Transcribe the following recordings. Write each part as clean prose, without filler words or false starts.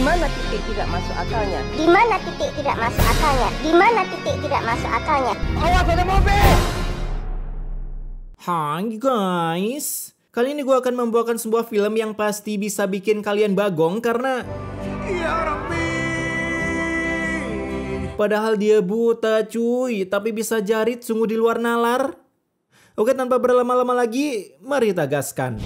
mana titik tidak masuk akalnya? Di mana titik tidak masuk akalnya? Di mana titik tidak masuk akalnya? Awas ada mobil! Hai guys, kali ini gue akan membawakan sebuah film yang pasti bisa bikin kalian bagong karena Ya Rabbi! padahal dia buta cuy, tapi bisa jarit sungguh di luar nalar. Oke, tanpa berlama-lama lagi, mari kita gaskan.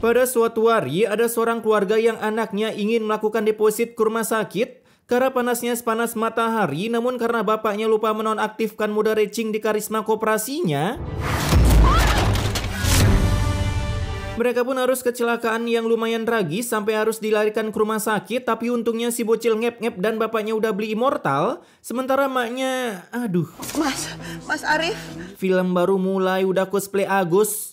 Pada suatu hari, ada seorang keluarga yang anaknya ingin melakukan deposit ke rumah sakit karena panasnya sepanas matahari, namun karena bapaknya lupa menonaktifkan mode racing di karisma koperasinya, mereka pun harus kecelakaan yang lumayan tragis sampai harus dilarikan ke rumah sakit. Tapi untungnya si bocil ngep-ngep dan bapaknya udah beli immortal, sementara maknya, Mas Arif. film baru mulai udah cosplay Agus.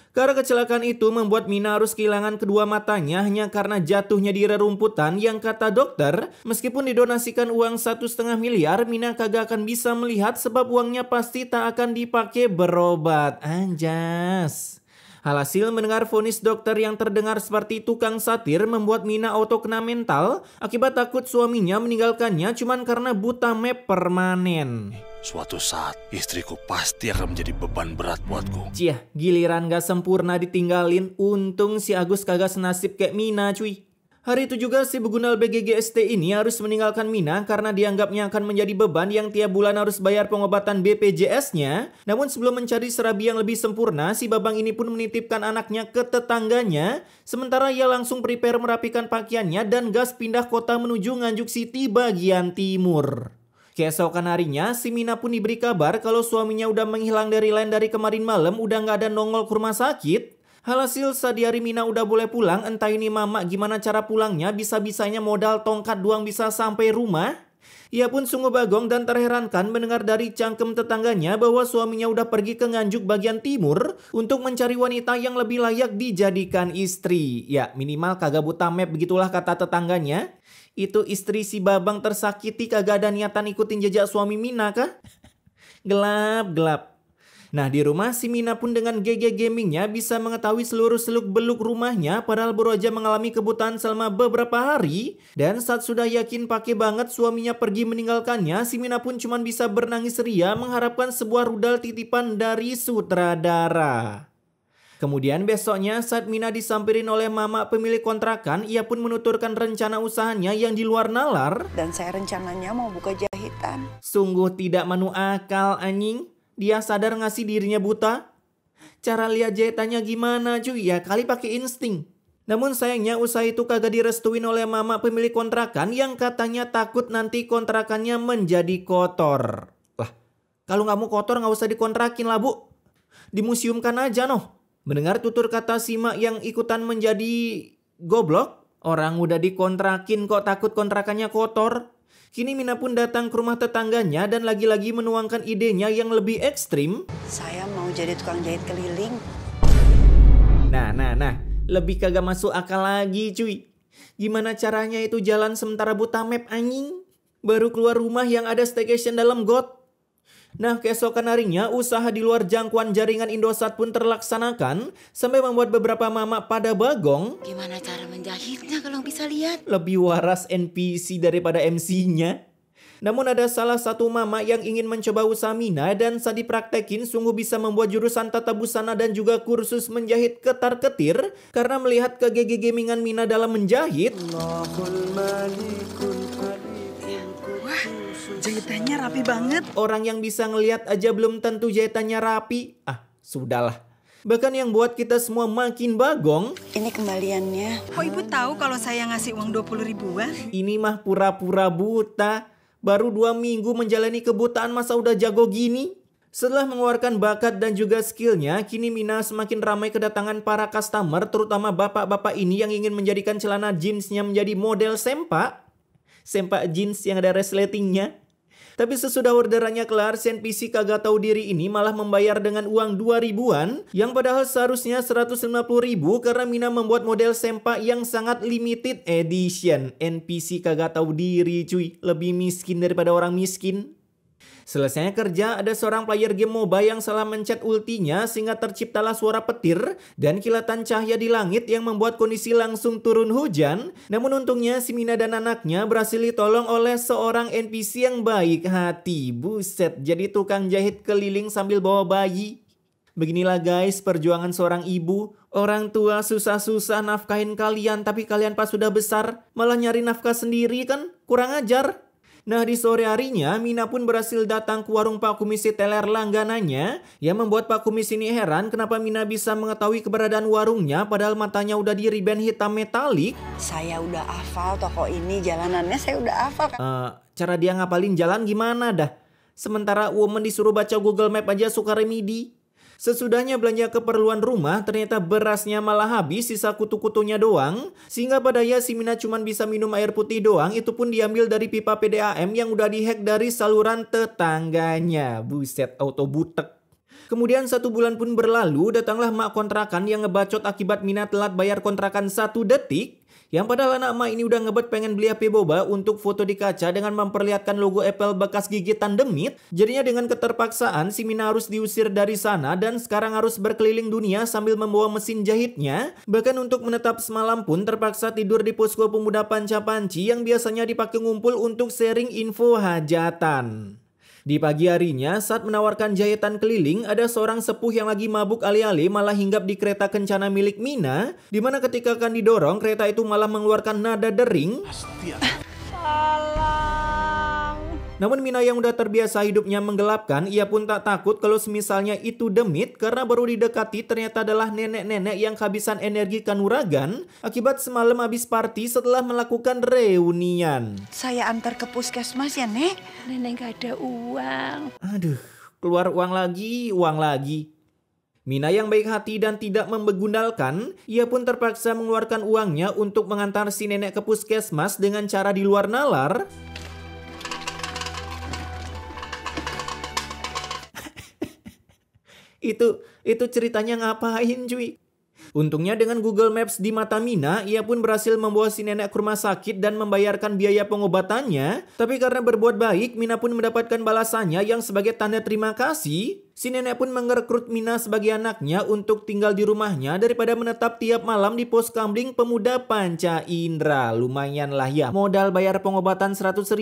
Karena kecelakaan itu membuat Mina harus kehilangan kedua matanya hanya karena jatuhnya di rerumputan yang kata dokter, meskipun didonasikan uang 1,5 miliar, Mina kagak akan bisa melihat sebab uangnya pasti tak akan dipakai berobat. Anjas. Alhasil mendengar vonis dokter yang terdengar seperti tukang satir membuat Mina auto kena mental akibat takut suaminya meninggalkannya cuman karena buta map permanen. Suatu saat istriku pasti akan menjadi beban berat buatku. Ciah, giliran gak sempurna ditinggalin, untung si Agus kagak senasib kayak Mina cuy. Hari itu juga si begunal BGGST ini harus meninggalkan Mina karena dianggapnya akan menjadi beban yang tiap bulan harus bayar pengobatan BPJS-nya. Namun sebelum mencari serabi yang lebih sempurna, si babang ini pun menitipkan anaknya ke tetangganya. Sementara ia langsung prepare merapikan pakaiannya dan gas pindah kota menuju Nganjuk City bagian timur. Keesokan harinya, si Mina pun diberi kabar kalau suaminya udah menghilang dari line dari kemarin malam, udah gak ada nongol ke rumah sakit. Hasil saat di hari Mina udah boleh pulang, entah ini mama gimana cara pulangnya, bisa-bisanya modal tongkat doang bisa sampai rumah. Ia pun sungguh bagong dan terherankan mendengar dari cangkem tetangganya bahwa suaminya udah pergi ke Nganjuk bagian timur untuk mencari wanita yang lebih layak dijadikan istri. Ya, minimal kagak buta map begitulah kata tetangganya. Itu istri si babang tersakiti kagak ada niatan ikutin jejak suami Mina kah? Gelap. Nah, di rumah si Mina pun dengan GG gamingnya bisa mengetahui seluruh seluk-beluk rumahnya padahal baru aja mengalami kebutaan selama beberapa hari. Dan saat sudah yakin pakai banget suaminya pergi meninggalkannya, si Mina pun cuma bisa bernangis ria mengharapkan sebuah rudal titipan dari sutradara. Kemudian besoknya saat Mina disamperin oleh mama pemilik kontrakan, ia pun menuturkan rencana usahanya yang di luar nalar. Dan saya rencananya mau buka jahitan. Sungguh tidak manu akal anjing. Dia sadar ngasih dirinya buta. Cara lihat jahitannya gimana cuy? Ya kali pakai insting. Namun sayangnya usaha itu kagak direstuin oleh mama pemilik kontrakan yang katanya takut nanti kontrakannya menjadi kotor. Lah, kalau nggak mau kotor nggak usah dikontrakin lah bu. Dimuseumkan aja noh. Mendengar tutur kata Sima yang ikutan menjadi goblok, orang udah dikontrakin kok takut kontrakannya kotor. Kini Mina pun datang ke rumah tetangganya dan lagi-lagi menuangkan idenya yang lebih ekstrim. Saya mau jadi tukang jahit keliling. Nah, lebih kagak masuk akal lagi cuy. Gimana caranya itu jalan sementara buta map anjing? Baru keluar rumah yang ada staycation dalam got. Nah, keesokan harinya usaha di luar jangkauan jaringan Indosat pun terlaksanakan sampai membuat beberapa mama pada bagong. Gimana cara menjahitnya kalau bisa lihat? Lebih waras NPC daripada MC-nya. Namun ada salah satu mama yang ingin mencoba usaha Mina dan saat dipraktekin sungguh bisa membuat jurusan tata busana dan juga kursus menjahit ketar-ketir karena melihat ke-GG gamingan Mina dalam menjahit. Jahitannya rapi banget. Orang yang bisa ngelihat aja belum tentu jahitannya rapi. Sudahlah. Bahkan yang buat kita semua makin bagong. Ini kembaliannya. Kok ibu tahu kalau saya ngasih uang 20 ribuan? Ini mah pura-pura buta. Baru 2 minggu menjalani kebutaan masa udah jago gini. Setelah mengeluarkan bakat dan juga skillnya, kini Mina semakin ramai kedatangan para customer, terutama bapak-bapak ini yang ingin menjadikan celana jeansnya menjadi model sempak. Sempak jeans yang ada resletingnya. Tapi sesudah orderannya kelar, si NPC kagak tahu diri ini malah membayar dengan uang 2 ribuan yang padahal seharusnya 150 ribu karena Mina membuat model sempak yang sangat limited edition. NPC kagak tahu diri cuy, lebih miskin daripada orang miskin. Selesai kerja, ada seorang player game MOBA yang salah mencet ultinya sehingga terciptalah suara petir dan kilatan cahaya di langit yang membuat kondisi langsung turun hujan. Namun untungnya si Mina dan anaknya berhasil ditolong oleh seorang NPC yang baik hati. Buset, jadi tukang jahit keliling sambil bawa bayi. Beginilah guys perjuangan seorang ibu. Orang tua susah-susah nafkahin kalian, tapi kalian pas sudah besar malah nyari nafkah sendiri kan? Kurang ajar. Nah di sore harinya Mina pun berhasil datang ke warung Pak Kumis si teler langganannya yang membuat Pak Kumis ini heran kenapa Mina bisa mengetahui keberadaan warungnya padahal matanya udah di ribbon hitam metalik. Saya udah hafal toko ini, jalanannya saya udah hafal. Cara dia ngapalin jalan gimana dah? Sementara woman disuruh baca Google Map aja suka remedi. Sesudahnya belanja keperluan rumah, ternyata berasnya malah habis, sisa kutu-kutunya doang. Sehingga padahal si Mina cuma bisa minum air putih doang, itu pun diambil dari pipa PDAM yang udah dihack dari saluran tetangganya. Buset, auto butek. Kemudian 1 bulan pun berlalu, datanglah mak kontrakan yang ngebacot akibat Mina telat bayar kontrakan 1 detik. Yang padahal anak emak ini udah ngebet pengen beli HP boba untuk foto di kaca dengan memperlihatkan logo Apple bekas gigitan demit. Jadinya dengan keterpaksaan si Mina harus diusir dari sana dan sekarang harus berkeliling dunia sambil membawa mesin jahitnya. Bahkan untuk menetap semalam pun terpaksa tidur di posko pemuda panca-panci yang biasanya dipakai ngumpul untuk sharing info hajatan. Di pagi harinya, saat menawarkan jahitan keliling, ada seorang sepuh yang lagi mabuk alih-alih malah hinggap di kereta kencana milik Mina, di mana ketika akan didorong, kereta itu malah mengeluarkan nada dering. Namun Mina yang udah terbiasa hidupnya menggelapkan, ia pun tak takut kalau semisalnya itu demit karena baru didekati ternyata adalah nenek-nenek yang kehabisan energi kanuragan akibat semalam habis party setelah melakukan reunian. Saya antar ke puskesmas ya, Nek. Nenek gak ada uang. Aduh, keluar uang lagi. Mina yang baik hati dan tidak membegundalkan, ia pun terpaksa mengeluarkan uangnya untuk mengantar si nenek ke puskesmas dengan cara di luar nalar. Itu ceritanya ngapain cuy? Untungnya dengan Google Maps di mata Mina, ia pun berhasil membawa si nenek ke rumah sakit dan membayarkan biaya pengobatannya. Tapi karena berbuat baik, Mina pun mendapatkan balasannya yang sebagai tanda terima kasih. Si nenek pun merekrut Mina sebagai anaknya untuk tinggal di rumahnya daripada menetap tiap malam di pos kamling pemuda Panca Indra. Lumayan lah ya, modal bayar pengobatan 100.000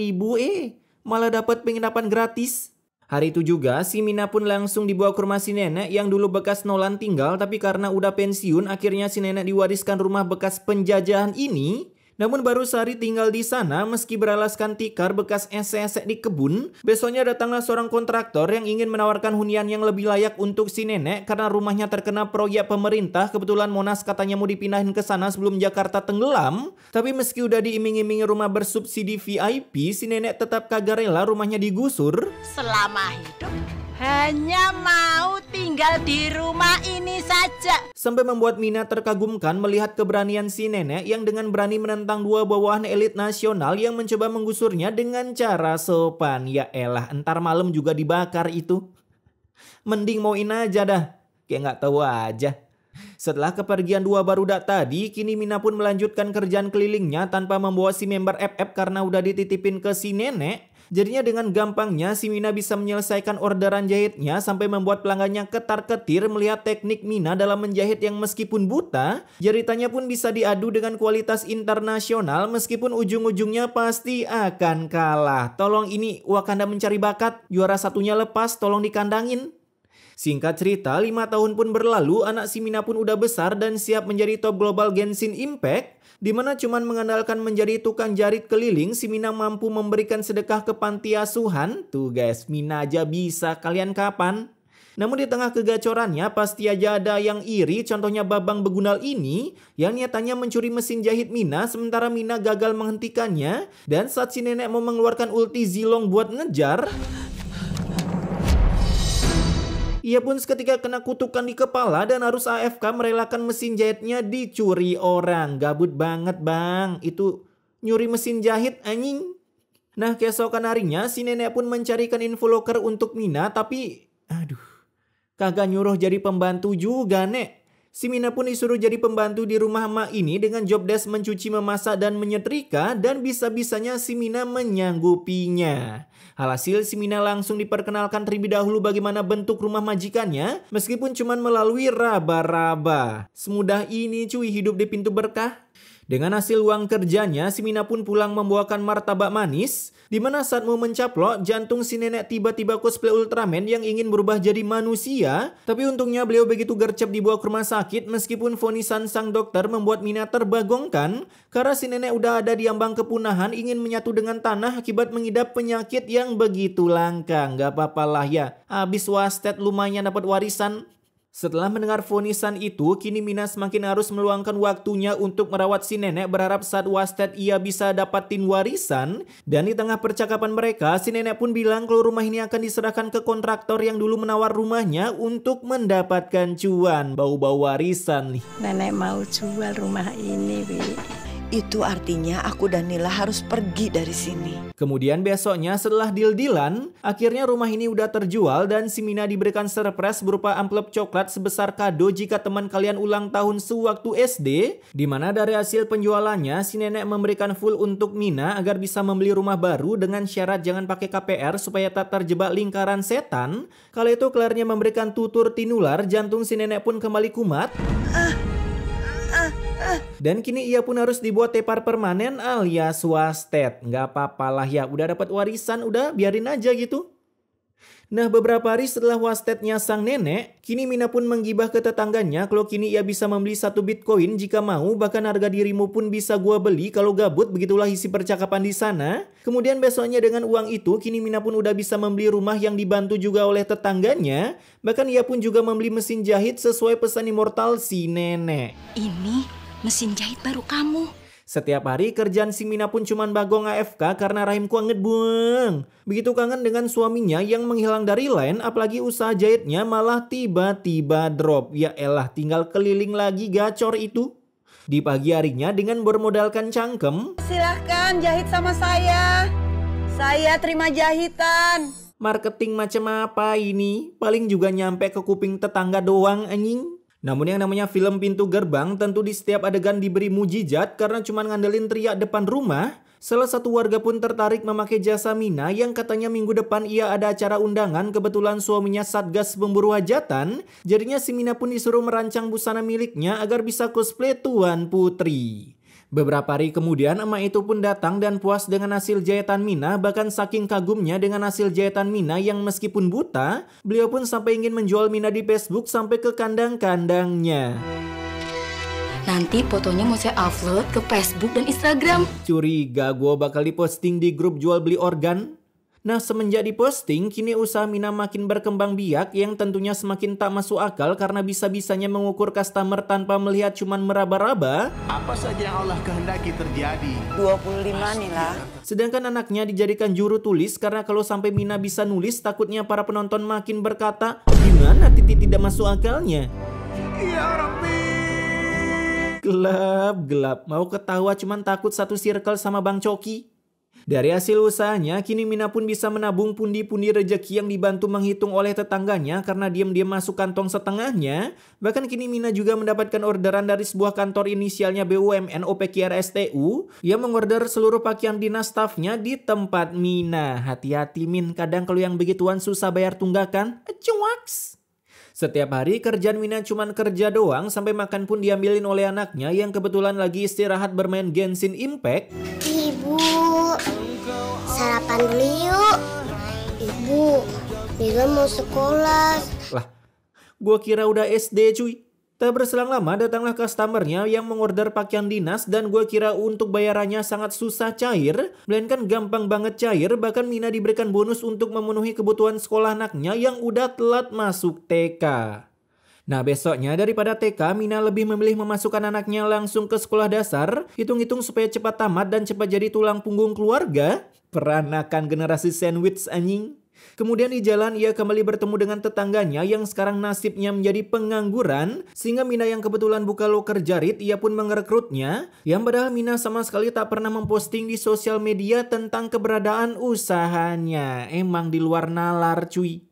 malah dapat penginapan gratis. Hari itu juga, si Mina pun langsung dibawa ke rumah si nenek yang dulu bekas Nolan tinggal, tapi karena udah pensiun, akhirnya si nenek diwariskan rumah bekas penjajahan ini. Namun baru sehari tinggal di sana, meski beralaskan tikar bekas esek-esek di kebun, besoknya datanglah seorang kontraktor yang ingin menawarkan hunian yang lebih layak untuk si nenek karena rumahnya terkena proyek pemerintah. Kebetulan Monas katanya mau dipindahin ke sana sebelum Jakarta tenggelam. Tapi meski udah diiming-imingi rumah bersubsidi VIP, si nenek tetap kagak rela rumahnya digusur. Selama hidup hanya mau tinggal di rumah ini saja. Sampai membuat Mina terkagumkan melihat keberanian si nenek yang dengan berani menentang 2 bawahan elit nasional yang mencoba menggusurnya dengan cara sopan. Ya elah, entar malam juga dibakar itu. Mending mauin aja dah, kayak nggak tahu aja. Setelah kepergian 2 barudak tadi, kini Mina pun melanjutkan kerjaan kelilingnya tanpa membawa si member FF karena udah dititipin ke si nenek. Jadinya dengan gampangnya si Mina bisa menyelesaikan orderan jahitnya sampai membuat pelanggannya ketar-ketir melihat teknik Mina dalam menjahit yang meskipun buta, jeritannya pun bisa diadu dengan kualitas internasional meskipun ujung-ujungnya pasti akan kalah. Tolong ini Wakanda mencari bakat, juara satunya lepas, tolong dikandangin. Singkat cerita, 5 tahun pun berlalu, anak si Mina pun udah besar dan siap menjadi top global Genshin Impact. Dimana cuman mengandalkan menjadi tukang jarit keliling, si Mina mampu memberikan sedekah ke panti asuhan. Tuh guys, Mina aja bisa, kalian kapan? Namun di tengah kegacorannya pasti aja ada yang iri, contohnya Babang Begunal ini yang niatannya mencuri mesin jahit Mina sementara Mina gagal menghentikannya. Dan saat si nenek mau mengeluarkan ulti Zilong buat ngejar, ia pun seketika kena kutukan di kepala dan harus AFK merelakan mesin jahitnya dicuri orang. Gabut banget bang, itu nyuri mesin jahit anjing. Nah keesokan harinya si nenek pun mencarikan info loker untuk Mina, tapi aduh, kagak nyuruh jadi pembantu juga nek. Si Mina pun disuruh jadi pembantu di rumah emak ini dengan job desk mencuci, memasak, dan menyetrika, dan bisa-bisanya si Mina menyanggupinya. Alhasil si Mina langsung diperkenalkan terlebih dahulu bagaimana bentuk rumah majikannya, meskipun cuma melalui raba-raba. Semudah ini cuy hidup di pintu berkah. Dengan hasil uang kerjanya, si Mina pun pulang membawakan martabak manis, di mana saat mau mencaplok, jantung si nenek tiba-tiba cosplay Ultraman yang ingin berubah jadi manusia. Tapi untungnya beliau begitu gercep dibawa ke rumah sakit meskipun vonisan sang dokter membuat Mina terbagongkan karena si nenek udah ada di ambang kepunahan, ingin menyatu dengan tanah akibat mengidap penyakit yang begitu langka. Gak apa-apa lah ya, habis wasted lumayan dapat warisan. Setelah mendengar vonisan itu, kini Mina semakin harus meluangkan waktunya untuk merawat si nenek, berharap saat wasted ia bisa dapatin warisan. Dan di tengah percakapan mereka, si nenek pun bilang kalau rumah ini akan diserahkan ke kontraktor yang dulu menawar rumahnya untuk mendapatkan cuan. Bau-bau warisan nih. Nenek mau jual rumah ini, Wi. Itu artinya aku dan Nila harus pergi dari sini. Kemudian besoknya setelah deal-dealan, akhirnya rumah ini udah terjual dan si Mina diberikan surprise berupa amplop coklat sebesar kado jika teman kalian ulang tahun sewaktu SD. Dimana dari hasil penjualannya, si nenek memberikan full untuk Mina agar bisa membeli rumah baru dengan syarat jangan pakai KPR supaya tak terjebak lingkaran setan. Kala itu kelarnya memberikan tutur tinular, jantung si nenek pun kembali kumat. Dan kini ia pun harus dibuat tepar permanen alias wasted. Nggak apa-apalah ya, udah dapat warisan, udah biarin aja gitu. Nah, beberapa hari setelah wastednya sang nenek, kini Mina pun menggibah ke tetangganya kalau kini ia bisa membeli 1 Bitcoin jika mau, bahkan harga dirimu pun bisa gua beli kalau gabut, begitulah isi percakapan di sana. Kemudian besoknya dengan uang itu, kini Mina pun udah bisa membeli rumah yang dibantu juga oleh tetangganya. Bahkan ia pun juga membeli mesin jahit sesuai pesan immortal si nenek. Ini mesin jahit baru kamu. Setiap hari kerjaan si Mina pun cuman bagong AFK karena rahimku anget buang. Begitu kangen dengan suaminya yang menghilang dari line, apalagi usaha jahitnya malah tiba-tiba drop. Ya elah, tinggal keliling lagi gacor itu. Di pagi harinya dengan bermodalkan cangkem, Silahkan jahit sama saya. Saya terima jahitan. marketing macam apa ini? Paling juga nyampe ke kuping tetangga doang anjing. Namun yang namanya film pintu gerbang tentu di setiap adegan diberi mujizat karena cuma ngandelin teriak depan rumah. Salah satu warga pun tertarik memakai jasa Mina yang katanya minggu depan ia ada acara undangan, kebetulan suaminya satgas pemburu hajatan. Jadinya si Mina pun disuruh merancang busana miliknya agar bisa cosplay Tuan Putri. Beberapa hari kemudian emak itu pun datang dan puas dengan hasil jahitan Mina, bahkan saking kagumnya dengan hasil jahitan Mina yang meskipun buta, beliau pun sampai ingin menjual Mina di Facebook sampai ke kandang-kandangnya. Nanti fotonya mau saya upload ke Facebook dan Instagram. Curiga gue bakal diposting di grup jual beli organ. Nah, semenjak diposting, kini usaha Mina makin berkembang biak yang tentunya semakin tak masuk akal karena bisa-bisanya mengukur customer tanpa melihat cuman meraba-raba. Apa saja yang Allah kehendaki terjadi. 25 Nila. Sedangkan anaknya dijadikan juru tulis karena kalau sampai Mina bisa nulis takutnya para penonton makin berkata, gimana Titi tidak masuk akalnya? Ya Rabbi. Gelap, mau ketawa cuman takut satu circle sama Bang Coki. Dari hasil usahanya, kini Mina pun bisa menabung pundi-pundi rejeki yang dibantu menghitung oleh tetangganya karena diam-diam masuk kantong setengahnya. Bahkan kini Mina juga mendapatkan orderan dari sebuah kantor inisialnya BUMN OPQRSTU yang mengorder seluruh pakaian dinas stafnya di tempat Mina. Hati-hati Min, kadang kalau yang begituan susah bayar tunggakan. Cuaks! Setiap hari kerjaan Mina cuman kerja doang, sampai makan pun diambilin oleh anaknya yang kebetulan lagi istirahat bermain Genshin Impact. Ibu, sarapan dulu yuk. Ibu, Mila mau sekolah. Lah, gua kira udah SD cuy. Tak berselang lama datanglah customernya yang mengorder pakaian dinas dan gua kira untuk bayarannya sangat susah cair, melainkan gampang banget cair, bahkan Mina diberikan bonus untuk memenuhi kebutuhan sekolah anaknya yang udah telat masuk TK. Nah besoknya daripada TK, Mina lebih memilih memasukkan anaknya langsung ke sekolah dasar, hitung-hitung supaya cepat tamat dan cepat jadi tulang punggung keluarga. Peranakan generasi sandwich anjing. Kemudian di jalan ia kembali bertemu dengan tetangganya yang sekarang nasibnya menjadi pengangguran, sehingga Mina yang kebetulan buka loker jarit ia pun merekrutnya, yang padahal Mina sama sekali tak pernah memposting di sosial media tentang keberadaan usahanya. Emang di luar nalar cuy.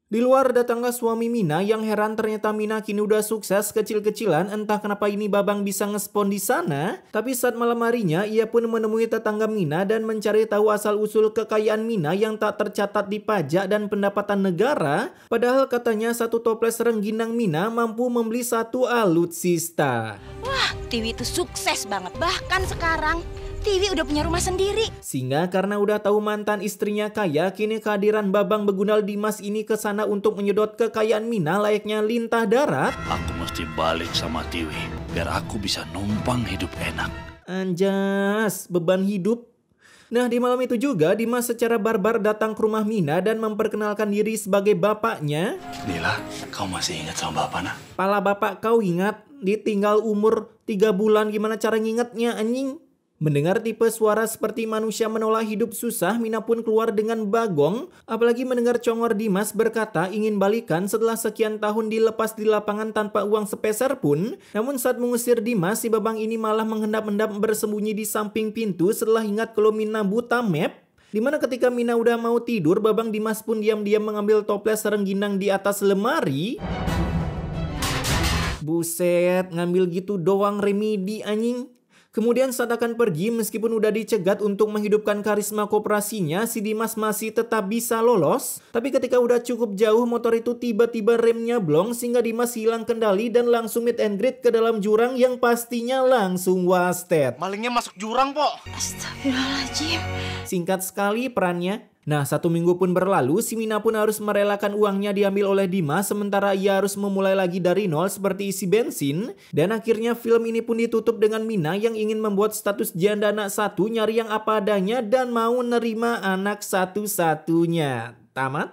Di luar datanglah suami Mina yang heran ternyata Mina kini udah sukses kecil-kecilan, entah kenapa ini Babang bisa ngespon di sana. Tapi saat malam harinya ia pun menemui tetangga Mina dan mencari tahu asal-usul kekayaan Mina yang tak tercatat di pajak dan pendapatan negara. Padahal katanya satu toples rengginang Mina mampu membeli satu alutsista. Wah, Tiwi itu sukses banget. Bahkan sekarang Tiwi udah punya rumah sendiri. Sehingga karena udah tahu mantan istrinya kaya, kini kehadiran Babang Begundal Dimas ini ke sana untuk menyedot kekayaan Mina layaknya lintah darat. Aku mesti balik sama Tiwi biar aku bisa numpang hidup enak. Anjas, beban hidup. Nah, di malam itu juga Dimas secara barbar datang ke rumah Mina dan memperkenalkan diri sebagai bapaknya. Nila, kau masih ingat sama bapak nak? Pala bapak kau ingat, ditinggal umur 3 bulan, gimana cara ngingetnya anjing? Mendengar tipe suara seperti manusia menolak hidup susah, Mina pun keluar dengan bagong. Apalagi mendengar congor Dimas berkata ingin balikan setelah sekian tahun dilepas di lapangan tanpa uang sepeser pun. Namun saat mengusir Dimas, si Babang ini malah menghendap-hendap bersembunyi di samping pintu setelah ingat kalau Mina buta map. Dimana ketika Mina udah mau tidur, Babang Dimas pun diam-diam mengambil toples rengginang di atas lemari. Buset, ngambil gitu doang remedi anjing. Kemudian saat akan pergi, meskipun udah dicegat untuk menghidupkan karisma koperasinya, si Dimas masih tetap bisa lolos. Tapi ketika udah cukup jauh, motor itu tiba-tiba remnya blong sehingga Dimas hilang kendali dan langsung meet and greet ke dalam jurang yang pastinya langsung wasted. Malingnya masuk jurang, Po. Astagfirullahaladzim. Singkat sekali perannya. Nah, 1 minggu pun berlalu, si Mina pun harus merelakan uangnya diambil oleh Dimas, sementara ia harus memulai lagi dari nol seperti isi bensin. Dan akhirnya film ini pun ditutup dengan Mina yang ingin membuat status janda anak satu, nyari yang apa adanya dan mau nerima anak satu-satunya. Tamat.